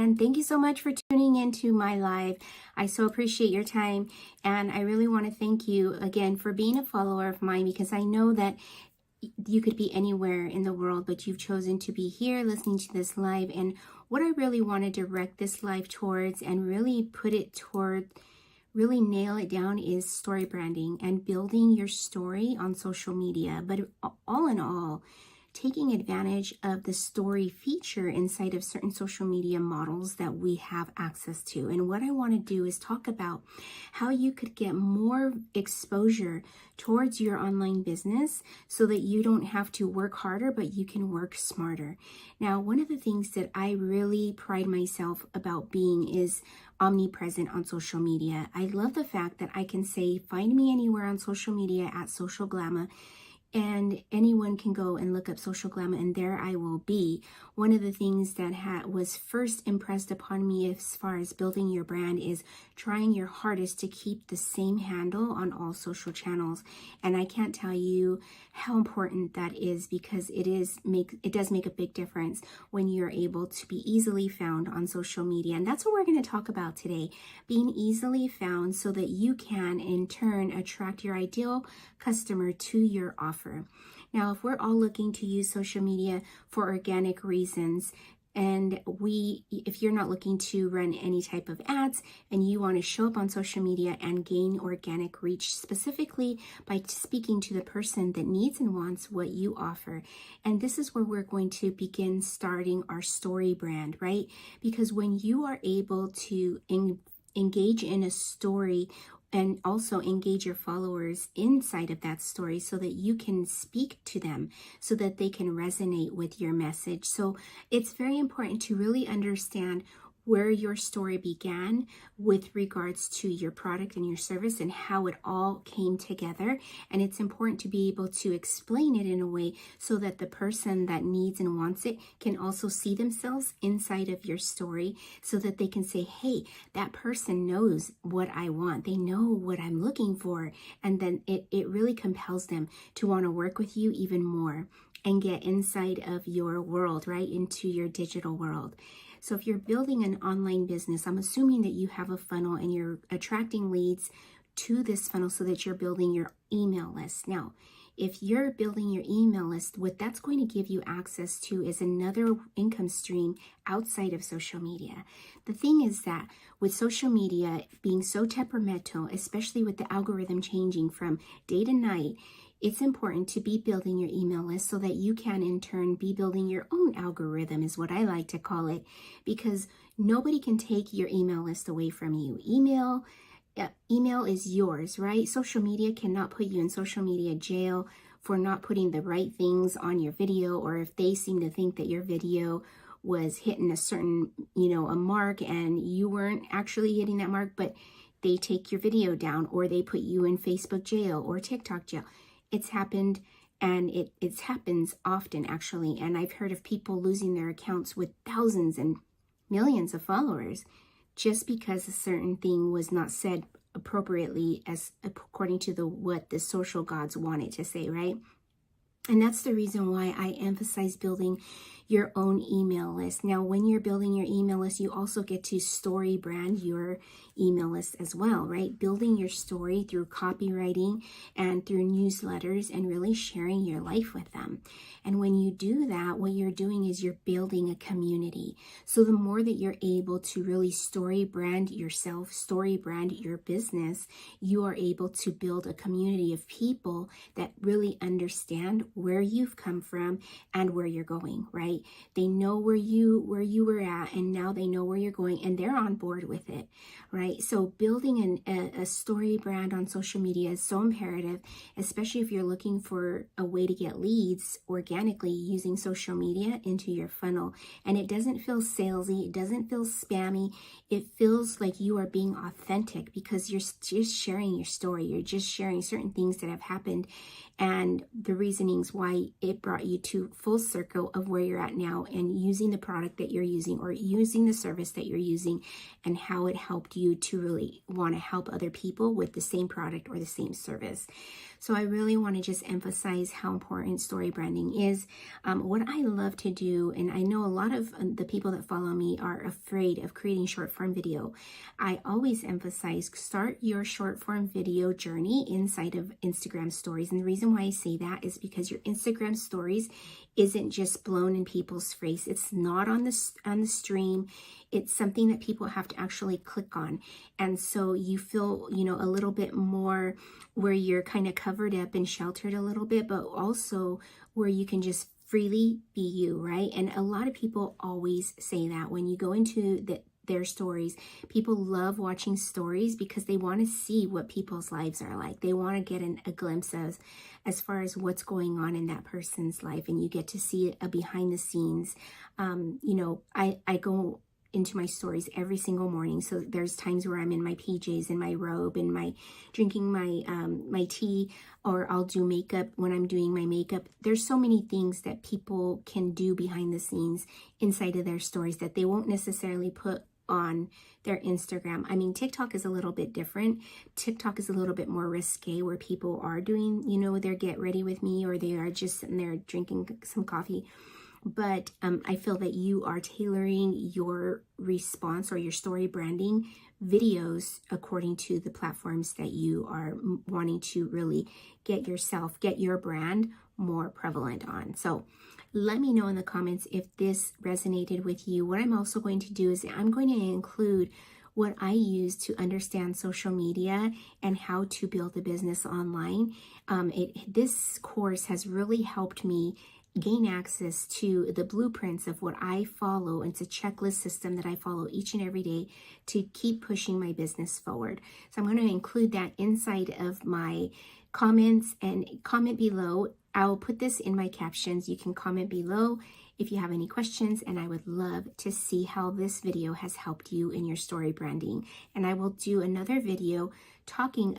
and thank you so much for tuning into my live. I so appreciate your time, and I really want to thank you again for being a follower of mine, because I know that you could be anywhere in the world, but you've chosen to be here listening to this live. And what I really want to direct this live towards and really put it toward, really nail it down, is story branding and building your story on social media. But all in all, taking advantage of the story feature inside of certain social media models that we have access to. And what I want to do is talk about how you could get more exposure towards your online business so that you don't have to work harder, but you can work smarter. Now, one of the things that I really pride myself about being is omnipresent on social media. I love the fact that I can say, find me anywhere on social media at Social Glamma, and anyone can go and look up Social Glamma, and there I will be. One of the things that was first impressed upon me as far as building your brand is trying your hardest to keep the same handle on all social channels. And I can't tell you how important that is, because it does make a big difference when you're able to be easily found on social media. And that's what we're going to talk about today, being easily found so that you can in turn attract your ideal customer to your offer. Now, if we're all looking to use social media for organic reasons, and if you're not looking to run any type of ads and you want to show up on social media and gain organic reach specifically by speaking to the person that needs and wants what you offer. And this is where we're going to begin starting our story brand, right? Because when you are able to engage in a story and also engage your followers inside of that story so that you can speak to them, so that they can resonate with your message. So it's very important to really understand where your story began with regards to your product and your service and how it all came together. And it's important to be able to explain it in a way so that the person that needs and wants it can also see themselves inside of your story, so that they can say, hey, that person knows what I want. They know what I'm looking for. And then it really compels them to want to work with you even more and get inside of your world, right, into your digital world. So if you're building an online business, I'm assuming that you have a funnel and you're attracting leads to this funnel so that you're building your email list. Now, if you're building your email list, what that's going to give you access to is another income stream outside of social media. The thing is that with social media being so temperamental, especially with the algorithm changing from day to night, it's important to be building your email list so that you can in turn be building your own algorithm, is what I like to call it, because nobody can take your email list away from you. Email is yours, right? Social media cannot put you in social media jail for not putting the right things on your video, or if they seem to think that your video was hitting a certain, a mark and you weren't actually hitting that mark, but they take your video down, or they put you in Facebook jail or TikTok jail. It's happened, and it happens often, actually. And I've heard of people losing their accounts with thousands and millions of followers just because a certain thing was not said appropriately as according to what the social gods wanted to say, right? And that's the reason why I emphasize building your own email list. Now, when you're building your email list, you also get to story brand your email list as well, right? Building your story through copywriting and through newsletters and really sharing your life with them. And when you do that, what you're doing is you're building a community. So the more that you're able to really story brand yourself, story brand your business, you are able to build a community of people that really understand where you've come from and where you're going, right? They know where you were at, and now they know where you're going, and they're on board with it, right? So building a story brand on social media is so imperative, especially if you're looking for a way to get leads organically using social media into your funnel. And it doesn't feel salesy, it doesn't feel spammy. It feels like you are being authentic because you're just sharing your story. You're just sharing certain things that have happened and the reasonings why it brought you to full circle of where you're at that now and using the product that you're using or using the service that you're using, and how it helped you to really want to help other people with the same product or the same service. So I really want to just emphasize how important story branding is. What I love to do, and I know a lot of the people that follow me are afraid of creating short form video. I always emphasize start your short form video journey inside of Instagram stories. And the reason why I say that is because your Instagram stories isn't just blown in people's face. It's not on the stream. It's something that people have to actually click on. And so you feel, a little bit more where you're kind of covered up and sheltered a little bit, but also where you can just freely be you, right? And a lot of people always say that when you go into their stories, people love watching stories because they want to see what people's lives are like. They want to get a glimpse as far as what's going on in that person's life, and you get to see a behind the scenes. I go into my stories every single morning. So there's times where I'm in my PJs, in my robe, and drinking my tea, or I'll do makeup when I'm doing my makeup. There's so many things that people can do behind the scenes inside of their stories that they won't necessarily put on their Instagram. I mean, TikTok is a little bit different. TikTok is a little bit more risque, where people are doing, their get ready with me, or they are just sitting there drinking some coffee. But I feel that you are tailoring your response or your story branding videos according to the platforms that you are wanting to really get your brand more prevalent on. So let me know in the comments if this resonated with you. What I'm also going to do is I'm going to include what I use to understand social media and how to build a business online. This course has really helped me gain access to the blueprints of what I follow. It's a checklist system that I follow each and every day to keep pushing my business forward. So I'm going to include that inside of my comments, and comment below. I'll put this in my captions. You can comment below if you have any questions, and I would love to see how this video has helped you in your story branding. And I will do another video talking